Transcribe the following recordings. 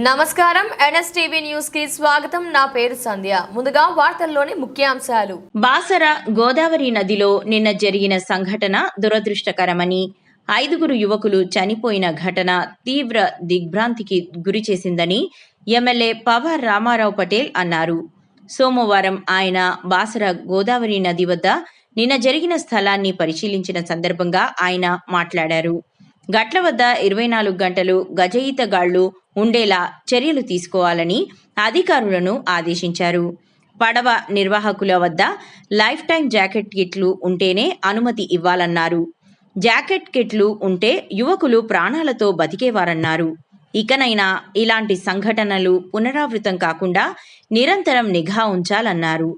నమస్కారం NSTV news కి స్వాగతం. నా పేరు సంధ్య. ముందుగా వార్తల్లోని ముఖ్యాంశాలు. బాసర గోదావరి నదిలో నిన్న జరిగిన సంఘటన దురదృష్టకరమని, 5 యువకులు చనిపోయిన ఘటన తీవ్ర దిగ్భ్రాంతికి గురిచేసిందని ఎమ్మెల్యే పవార్ రామారావు పటేల్ అన్నారు. సోమవారం ఆయన బాసర గోదావరి నది వద్ద నిన్న జరిగిన స్థలాన్ని పరిశీలించిన సందర్భంగా ఆయన మాట్లాడారు. గట్ల వద్ద 24 గంటలు గజ ఈతగాళ్లు ఉండేలా చర్యలు తీసుకోవాలని అధికారులను ఆదేశించారు. పడవ నిర్వాహకుల వద్ద లైఫ్ టైం జాకెట్ కిట్లు ఉంటేనే అనుమతి ఇవ్వాలన్నారు. జాకెట్ కిట్లు ఉంటే యువకులు ప్రాణాలతో బతికేవారన్నారు. ఇకనైనా ఇలాంటి సంఘటనలు పునరావృతం కాకుండా నిరంతరం నిఘా ఉంచాలన్నారు.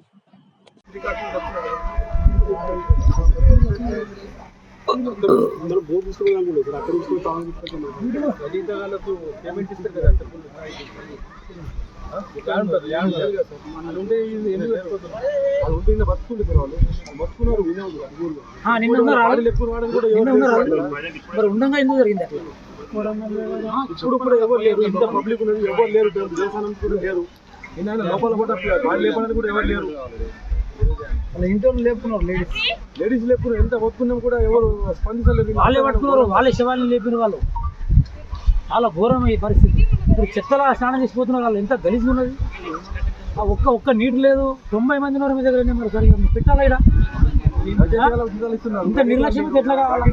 అందరూ బోర్డు తీసుకున్నాను అక్కడ నుంచి పేమెంట్ ఇస్తారు కదా బతుకుంటే వాళ్ళు బతుకున్నారు ఉండగా ఎందుకు జరిగింది అట్లా ఇప్పుడు కూడా ఎవరు లేరు. ఇంత పబ్లిక్ ఉన్నది ఎవరు లేరు. దేవస్థానం కూడా లేరు. ఏదైనా లోపల కూడా వాళ్ళు లేపడానికి కూడా ఎవరు లేరు. వాళ్ళ ఇంట్లో లేపుకున్నారు. లేడీస్ లేపుకున్నారు. ఎంత బతుకున్నాం కూడా ఎవరు స్పందించలేదు. వాళ్ళే పట్టుకున్నారు. వాళ్ళే శవాన్ని లేపిన వాళ్ళు. చాలా ఘోరం ఈ పరిస్థితి. ఇప్పుడు చెత్తలా స్నానం చేసిపోతున్నారు. వాళ్ళు ఎంత గలీజ్గా ఉన్నది. ఒక్క నీటి లేదు. 90 మంది ఉన్నారు మీ దగ్గర. మరి సరిగ్గా పెట్టాలా ఇక్కడ? ఇంత నిర్లక్ష్యం ఎట్లా కావాలి?